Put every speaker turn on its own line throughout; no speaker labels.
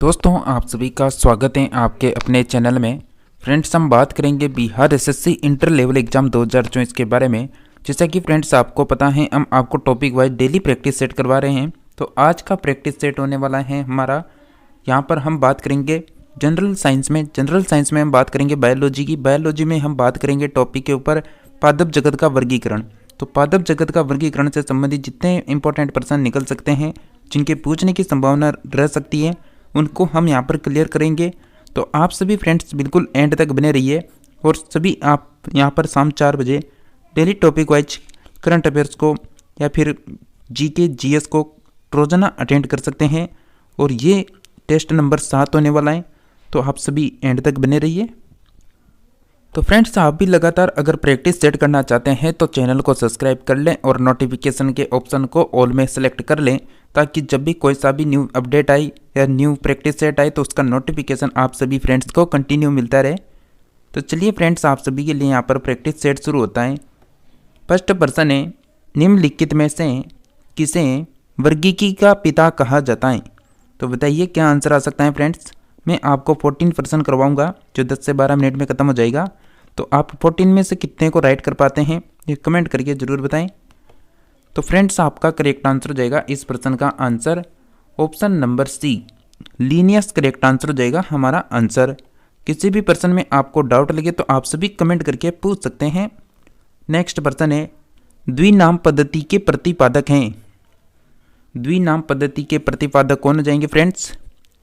दोस्तों आप सभी का स्वागत है आपके अपने चैनल में। फ्रेंड्स हम बात करेंगे Bihar SSC inter level exam 2024 के बारे में। जैसा कि फ्रेंड्स आपको पता है हम आपको topic wise daily practice set करवा रहे हैं। तो आज का प्रैक्टिस सेट होने वाला है हमारा, यहाँ पर हम बात करेंगे जनरल साइंस में हम बात करेंगे बायोलॉजी की। बायोलॉजी में हम बात करेंगे टॉपिक के ऊपर पादप जगत का वर्गीकरण। तो पादप जगत का वर्गीकरण से संबंधित जितने इंपॉर्टेंट प्रश्न निकल सकते हैं, जिनके पूछने की संभावना रह सकती है, उनको हम यहाँ पर क्लियर करेंगे। तो आप सभी फ्रेंड्स बिल्कुल एंड तक बने रहिए और सभी आप यहाँ पर शाम 4 बजे daily topic wise current affairs को या फिर जीके जीएस को रोजाना अटेंड कर सकते हैं। और ये टेस्ट नंबर 7 होने वाला है, तो आप सभी एंड तक बने रहिए। तो फ्रेंड्स आप भी लगातार अगर प्रैक्टिस सेट करना चाहते हैं तो चैनल को सब्सक्राइब कर लें और नोटिफिकेशन के ऑप्शन को ऑल में सेलेक्ट कर लें, ताकि जब भी कोई सा भी न्यू अपडेट आई या न्यू प्रैक्टिस सेट आए तो उसका नोटिफिकेशन आप सभी फ्रेंड्स को कंटिन्यू मिलता रहे। तो चलिए फ्रेंड्स आप सभी के लिए यहाँ पर प्रैक्टिस सेट शुरू होता है। फर्स्ट प्रश्न है, निम्नलिखित में से किसे वर्गीकी का पिता कहा जाता है? तो बताइए क्या आंसर आ सकता है फ्रेंड्स। मैं आपको 14 प्रश्न करवाऊंगा जो 10 से 12 मिनट में ख़त्म हो जाएगा। तो आप 14 में से कितने को राइट कर पाते हैं ये कमेंट करके ज़रूर बताएं। तो फ्रेंड्स आपका करेक्ट आंसर हो जाएगा इस प्रश्न का answer option number C, Linnaeus correct answer हो जाएगा हमारा आंसर। किसी भी प्रश्न में आपको डाउट लगे तो आप सभी कमेंट करके पूछ सकते हैं। नेक्स्ट प्रश्न है, द्विनाम पद्धति के प्रतिपादक हैं। द्विनाम पद्धति के प्रतिपादक कौन हो जाएंगे फ्रेंड्स?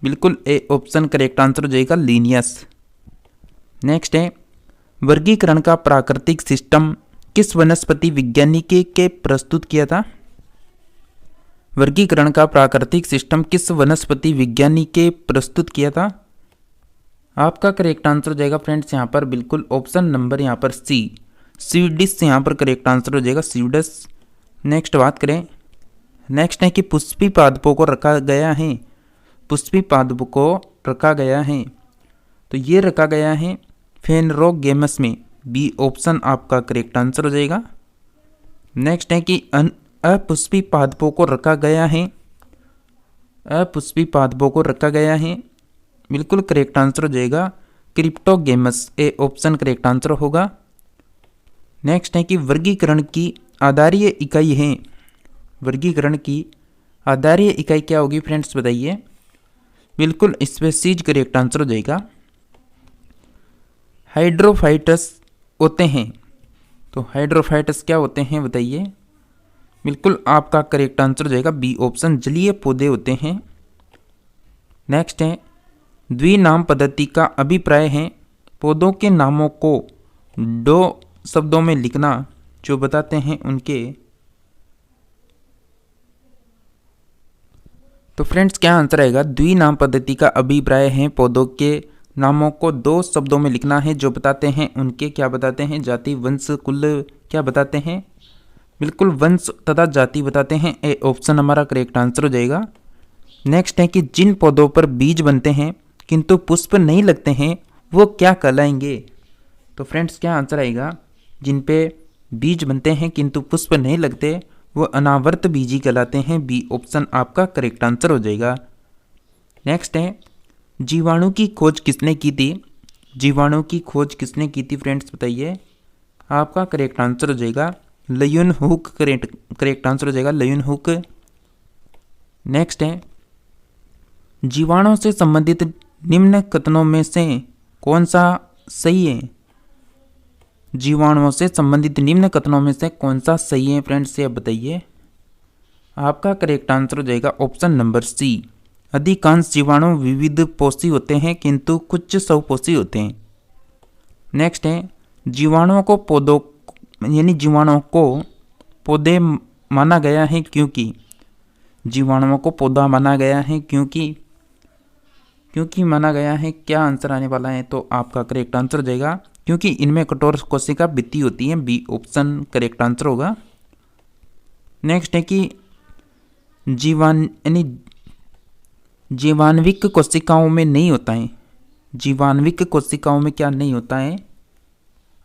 बिल्कुल ए ऑप्शन करेक्ट आंसर हो जाएगा लीनियस। नेक्स्ट है, वर्गीकरण का प्राकृतिक सिस्टम किस वनस्पति वैज्ञानिक के प्रस्तुत किया था? वर्गीकरण का प्राकृतिक सिस्टम किस वनस्पति वैज्ञानिक के प्रस्तुत किया था? आपका करेक्ट आंसर हो जाएगा फ्रेंड्स यहाँ पर बिल्कुल ऑप्शन नंबर यहाँ पर सी, स्वीडिश यहाँ पर करेक्ट आंसर हो जाएगा स्वीडिश। नेक्स्ट बात करें, नेक्स्ट है कि पुष्पी पादपों को रखा गया है। पुष्पी पादपों को रखा गया है, तो ये रखा गया है फेनरोगेमस में, बी ऑप्शन आपका करेक्ट आंसर हो जाएगा। नेक्स्ट है कि अपुष्पी पादपों को रखा गया है। अपुष्पी पादपों को रखा गया है, बिल्कुल करेक्ट आंसर हो जाएगा cryptogams, A option correct answer होगा। नेक्स्ट है कि वर्गीकरण की आधारीय इकाई है। वर्गीकरण की आधारीय इकाई क्या होगी फ्रेंड्स बताइए? बिल्कुल स्पीशीज करेक्ट आंसर हो जाएगा। हाइड्रोफाइटस होते हैं, तो हाइड्रोफाइटस क्या होते हैं बताइए? बिल्कुल आपका करेक्ट आंसर हो जाएगा बी ऑप्शन, जलीय पौधे होते हैं। नेक्स्ट है, द्विनाम पद्धति का अभिप्राय है पौधों के नामों को 2 शब्दों में लिखना जो बताते हैं उनके। तो फ्रेंड्स क्या आंसर आएगा? द्विनाम पद्धति का अभिप्राय है पौधों के नामों को 2 शब्दों में लिखना है जो बताते हैं उनके, क्या बताते हैं? जाति, वंश, कुल, क्या बताते हैं? बिल्कुल वंश तथा जाति बताते हैं, ए ऑप्शन हमारा करेक्ट आंसर हो जाएगा। नेक्स्ट है कि जिन पौधों पर बीज बनते हैं किंतु पुष्प नहीं लगते हैं वो क्या कहलाएंगे? तो फ्रेंड्स क्या आंसर आएगा? जिन पे बीज बनते हैं किंतु पुष्प नहीं लगते वो अनावर्त बीजी कहलाते हैं, बी ऑप्शन आपका करेक्ट आंसर हो जाएगा। नेक्स्ट है, जीवाणु की खोज किसने की थी? जीवाणु की खोज किसने की थी फ्रेंड्स बताइए? आपका करेक्ट आंसर हो जाएगा लियोनहुक, करेक्ट आंसर हो जाएगा लियोनहुक। नेक्स्ट है, जीवाणु से संबंधित निम्न कथनों में से कौन सा सही है? जीवाणुओं से संबंधित निम्न कथनों में से कौन सा सही है फ्रेंड्स ये बताइए? आपका करेक्ट आंसर हो जाएगा ऑप्शन नंबर सी, अधिकांश जीवाणु विविध पोषी होते हैं किंतु कुछ स्वपोषी होते हैं। नेक्स्ट है, जीवाणुओं को पौधों यानी जीवाणुओं को पौधे माना गया है क्योंकि? जीवाणुओं को पौधा माना गया है क्योंकि माना गया है, क्या आंसर आने वाला है? तो आपका करेक्ट आंसर हो जाएगा क्योंकि इनमें कठोर कोशिका भित्ति होती है, बी ऑप्शन करेक्ट आंसर होगा। नेक्स्ट है कि जीवाणविक कोशिकाओं में नहीं होता है। जीवाणविक कोशिकाओं में क्या नहीं होता है?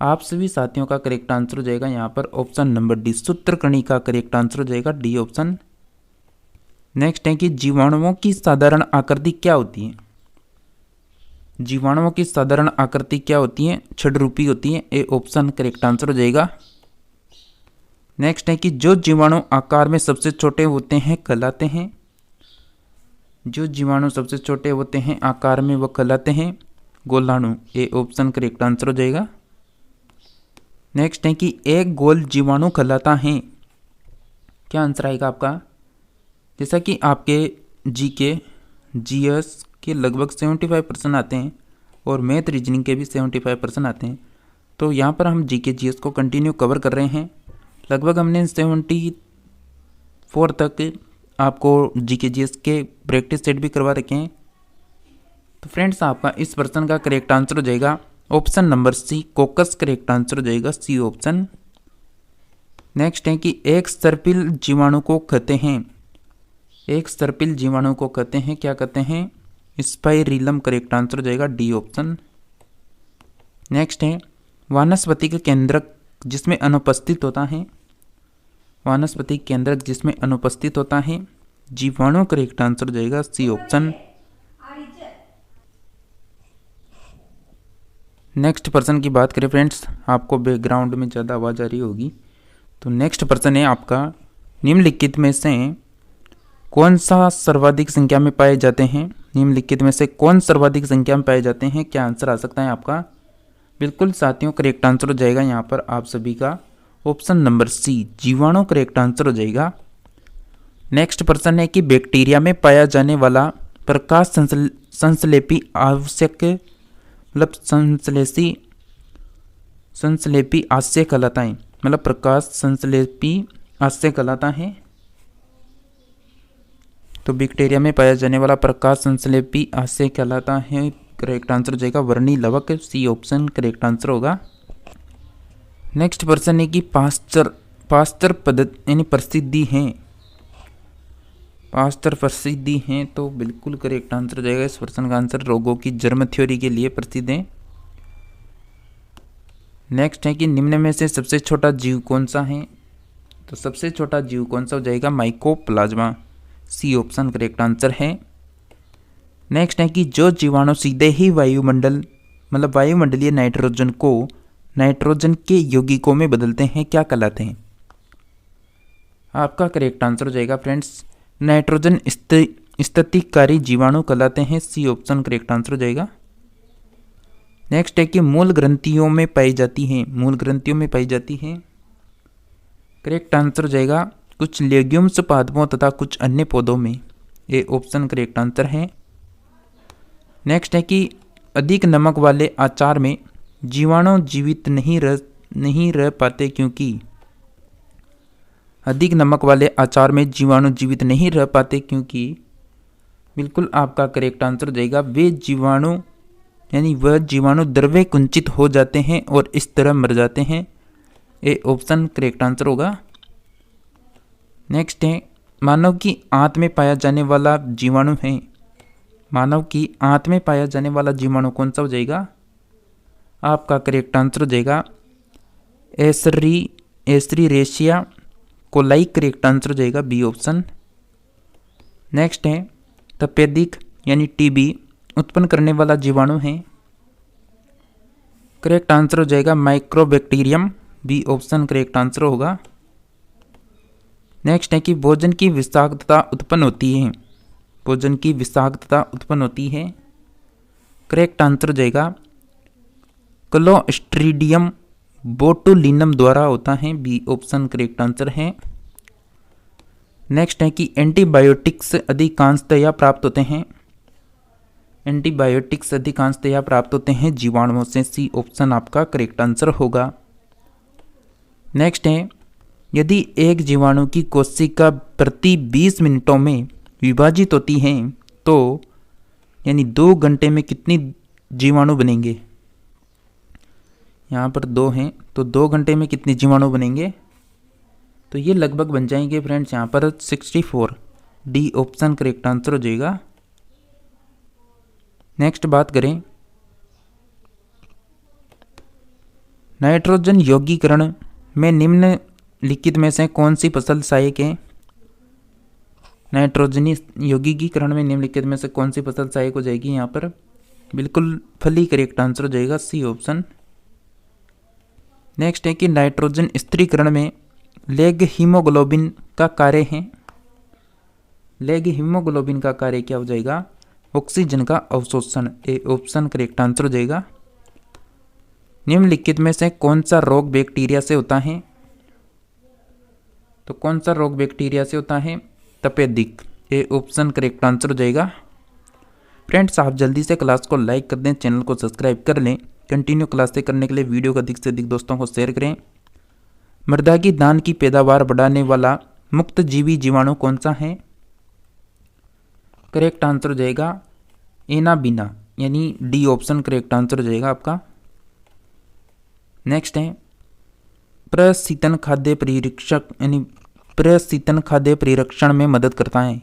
आप सभी साथियों का करेक्ट आंसर हो जाएगा यहाँ पर ऑप्शन नंबर डी, सूत्रकर्णी का करेक्ट आंसर हो जाएगा डी ऑप्शन। नेक्स्ट है कि जीवाणुओं की साधारण आकृति क्या होती है। जीवाणुओं की साधारण आकृति क्या होती है? छद्रूपी होती है। ए ऑप्शन करेक्ट आंसर हो जाएगा। नेक्स्ट है कि जो जीवाणु आकार में सबसे छोटे होते हैं कहलाते हैं। जो जीवाणु सबसे छोटे होते हैं आकार में वो कहलाते हैं गोलाणु। ए ऑप्शन करेक्ट आंसर हो जाएगा। नेक्स्ट है कि एक गोल जीवाणु कहलाता है। क्या आंसर आएगा आपका? जैसा कि आपके जीएस के लगभग 75% आते हैं और मैथ रीजनिंग के भी 75% आते हैं, तो यहाँ पर हम जीएस को कंटिन्यू कवर कर रहे हैं। लगभग हमने 74 तक आपको जीएस के प्रैक्टिस सेट भी करवा रखे हैं। तो फ्रेंड्स आपका इस प्रश्न का करेक्ट आंसर हो जाएगा option number C, coccus correct answer हो जाएगा, सी ऑप्शन। नेक्स्ट है कि एक सर्पिल जीवाणु को कहते हैं। एक सर्पिल जीवाणु को कहते हैं, क्या कहते हैं? स्पाइरिलम करेक्ट आंसर हो जाएगा, डी ऑप्शन। नेक्स्ट है वानस्पतिक केंद्रक जिसमें अनुपस्थित होता है। वानस्पतिक केंद्रक जिसमें अनुपस्थित होता है जीवाणु करेक्ट आंसर हो जाएगा, सी ऑप्शन। नेक्स्ट पर्सन की बात करें फ्रेंड्स, आपको बैकग्राउंड में ज़्यादा आवाज़ आ रही होगी, तो नेक्स्ट पर्सन है आपका निम्नलिखित में से कौन सा सर्वाधिक संख्या में पाए जाते हैं। निम्नलिखित में से कौन सर्वाधिक संख्या में पाए जाते हैं? क्या आंसर आ सकता है आपका? बिल्कुल साथियों करेक्ट आंसर हो जाएगा यहाँ पर आप सभी का ऑप्शन नंबर सी, जीवाणु करेक्ट आंसर हो जाएगा। नेक्स्ट प्रश्न है कि बैक्टीरिया में पाया जाने वाला प्रकाश संश्लेषी आवश्यक मतलब संश्लेषी आशय कहलाता है। मतलब प्रकाश संश्लेषी आशय कहलाता है। तो बैक्टीरिया में पाया जाने वाला प्रकाश संश्लेषी आशय कहलाता है। करेक्ट आंसर हो जाएगा वर्णी लवक, सी ऑप्शन करेक्ट आंसर होगा। नेक्स्ट प्रश्न है कि पास्चर पद्धति यानी प्रसिद्धि है। पास्चर प्रसिद्धि हैं, तो बिल्कुल करेक्ट आंसर हो जाएगा। इस प्रश्न का आंसर रोगों की जर्म थ्योरी के लिए प्रसिद्ध है। नेक्स्ट है कि निम्न में से सबसे छोटा जीव कौन सा है। तो सबसे छोटा जीव कौन सा हो जाएगा? Mycoplasma, C option correct answer है। नेक्स्ट है कि जो जीवाणु सीधे ही वायुमंडल मतलब वायुमंडलीय नाइट्रोजन को नाइट्रोजन के यौगिकों में बदलते हैं क्या कहलाते हैं? आपका करेक्ट आंसर हो जाएगा फ्रेंड्स नाइट्रोजन स्थितिकारी जीवाणु कहलाते हैं, सी ऑप्शन करेक्ट आंसर हो जाएगा। नेक्स्ट है कि मूल ग्रंथियों में पाई जाती हैं। मूल ग्रंथियों में पाई जाती हैं, करेक्ट आंसर हो जाएगा कुछ लेग्यूम्स पादपों तथा कुछ अन्य पौधों में। ए ऑप्शन करेक्ट आंसर है। नेक्स्ट है कि अधिक नमक वाले आचार में जीवाणु जीवित नहीं रह पाते क्योंकि। अधिक नमक वाले आचार में जीवाणु जीवित नहीं रह पाते क्योंकि बिल्कुल आपका करेक्ट आंसर हो जाएगा वे जीवाणु यानी वह जीवाणु द्रव्य कुंचित हो जाते हैं और इस तरह मर जाते हैं। ए ऑप्शन करेक्ट आंसर होगा। नेक्स्ट है मानव की आंत में पाया जाने वाला जीवाणु है। मानव की आंत में पाया जाने वाला जीवाणु कौन सा हो जाएगा? आपका करेक्ट आंसर हो जाएगा एस्चेरिचिया कोलाई, करेक्ट आंसर हो जाएगा, बी ऑप्शन। नेक्स्ट है तपेदिक यानी टीबी उत्पन्न करने वाला जीवाणु है। करेक्ट आंसर हो जाएगा microbacterium, B option correct answer होगा। नेक्स्ट है कि भोजन की विषाक्तता उत्पन्न होती है। भोजन की विषाक्तता उत्पन्न होती है, करेक्ट आंसर हो जाएगा क्लोस्ट्रीडियम बोटुलिनम द्वारा होता है, बी ऑप्शन करेक्ट आंसर है। नेक्स्ट है कि एंटीबायोटिक्स अधिकांशतया प्राप्त होते हैं। एंटीबायोटिक्स अधिकांशतया प्राप्त होते हैं जीवाणुओं से, सी ऑप्शन आपका करेक्ट आंसर होगा। नेक्स्ट है यदि एक जीवाणु की कोशिका प्रति 20 मिनटों में विभाजित होती है तो यानी 2 घंटे में कितनी जीवाणु बनेंगे? यहाँ पर 2 हैं, तो 2 घंटे में कितने जीवाणु बनेंगे? तो ये लगभग बन जाएंगे फ्रेंड्स यहाँ पर 64, डी ऑप्शन करेक्ट आंसर हो जाएगा। नेक्स्ट बात करें नाइट्रोजन यौगीकरण में निम्नलिखित में से कौन सी फसल सहायक है? नाइट्रोजनी यौगिकीकरण में निम्नलिखित में से कौन सी फसल सहायक हो जाएगी? यहाँ पर बिल्कुल फली करेक्ट आंसर हो जाएगा, सी ऑप्शन। नेक्स्ट है कि नाइट्रोजन स्थिरीकरण में लेग हीमोग्लोबिन का कार्य है। लेग हीमोग्लोबिन का कार्य क्या हो जाएगा? ऑक्सीजन का अवशोषण, ए ऑप्शन करेक्ट आंसर हो जाएगा। निम्नलिखित में से कौन सा रोग बैक्टीरिया से होता है? तो कौन सा रोग बैक्टीरिया से होता है? तपेदिक, ए ऑप्शन करेक्ट आंसर हो जाएगा। फ्रेंड्स, आप जल्दी से क्लास को लाइक कर दें, चैनल को सब्सक्राइब कर लें। कंटिन्यू क्लासें करने के लिए वीडियो को अधिक से अधिक दोस्तों को शेयर करें। मृदा की धान की पैदावार बढ़ाने वाला मुक्त जीवी जीवाणु कौन सा है? करेक्ट आंसर हो जाएगा एनाबीना, यानी डी ऑप्शन करेक्ट आंसर हो जाएगा आपका। नेक्स्ट है प्रशीतन खाद्य परिरक्षक, यानी प्रशीतन खाद्य परिरक्षण में मदद करता है।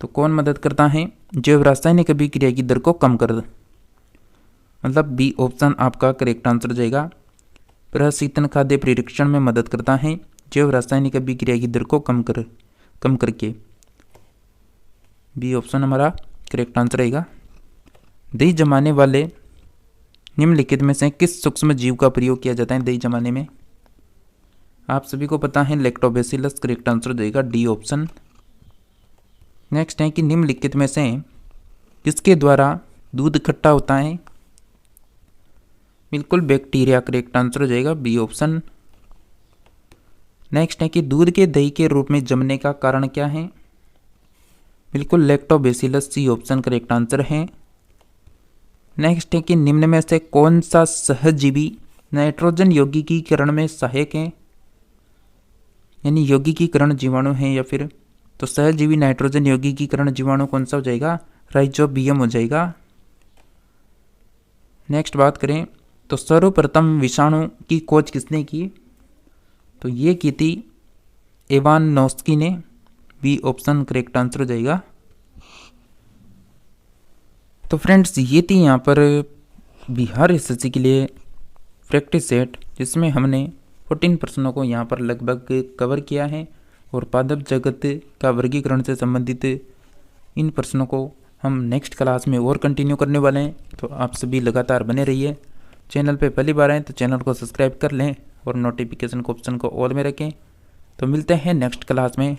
तो कौन मदद करता है? जैव रासायनिक अभिक्रिया की दर को कम कर, मतलब बी ऑप्शन आपका करेक्ट आंसर हो जाएगा। प्रशीतन खाद्य परिरक्षण में मदद करता है जैव रासायनिक अभिक्रिया की दर को कम करके, बी ऑप्शन हमारा करेक्ट आंसर रहेगा। दही जमाने वाले निम्नलिखित में से किस सूक्ष्म जीव का प्रयोग किया जाता है दही जमाने में? आप सभी को पता है लैक्टोबैसिलस, करेक्ट आंसर हो जाएगा, डी ऑप्शन। नेक्स्ट है कि निम्नलिखित में से किसके द्वारा दूध खट्टा होता है? बिल्कुल बैक्टीरिया, करेक्ट आंसर हो जाएगा, बी ऑप्शन। नेक्स्ट है कि दूध के दही के रूप में जमने का कारण क्या है? बिल्कुल lactobacillus, C option correct answer है। नेक्स्ट है कि निम्न में से कौन सा सहजीवी नाइट्रोजन यौगिकीकरण में सहायक है? यानी यौगिकीकरण जीवाणु है या फिर, तो सहजीवी नाइट्रोजन यौगिकीकरण जीवाणु कौन सा हो जाएगा? राइजोबियम हो जाएगा। नेक्स्ट बात करें तो सर्वप्रथम विषाणु की खोज किसने की? तो ये की थी इवानोव्स्की ने, बी ऑप्शन करेक्ट आंसर हो जाएगा। तो फ्रेंड्स, ये थी यहाँ पर बिहार एसएससी के लिए प्रैक्टिस सेट, जिसमें हमने 14 प्रश्नों को यहाँ पर लगभग कवर किया है और पादप जगत का वर्गीकरण से संबंधित इन प्रश्नों को हम नेक्स्ट क्लास में और कंटिन्यू करने वाले हैं। तो आप सभी लगातार बने रहिए। चैनल पे पहली बार आए तो चैनल को सब्सक्राइब कर लें और नोटिफिकेशन को ऑप्शन को ऑल में रखें। तो मिलते हैं नेक्स्ट क्लास में।